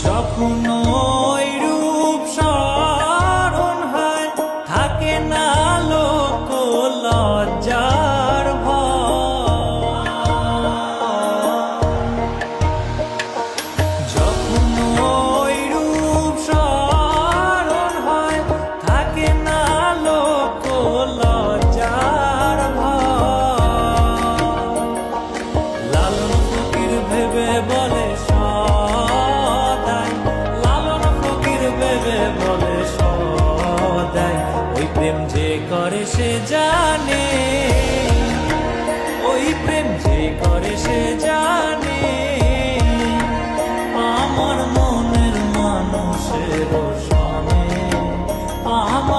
যখন ওই রূপ স্মরণ হয়, থাকে না লোক লজ্জার ভয়। যখন ওই রূপ স্মরণ হয়, থাকে না লোক লজ্জার ভয়। লালন ফকির ভেবে বলে সদাই, লালন ফকির ভেবে বলে সদাই, ওই প্রেম যে করে সে জানে, ওই প্রেম যে করে সে জানে, আমার মনের মানুষের সনে, আমার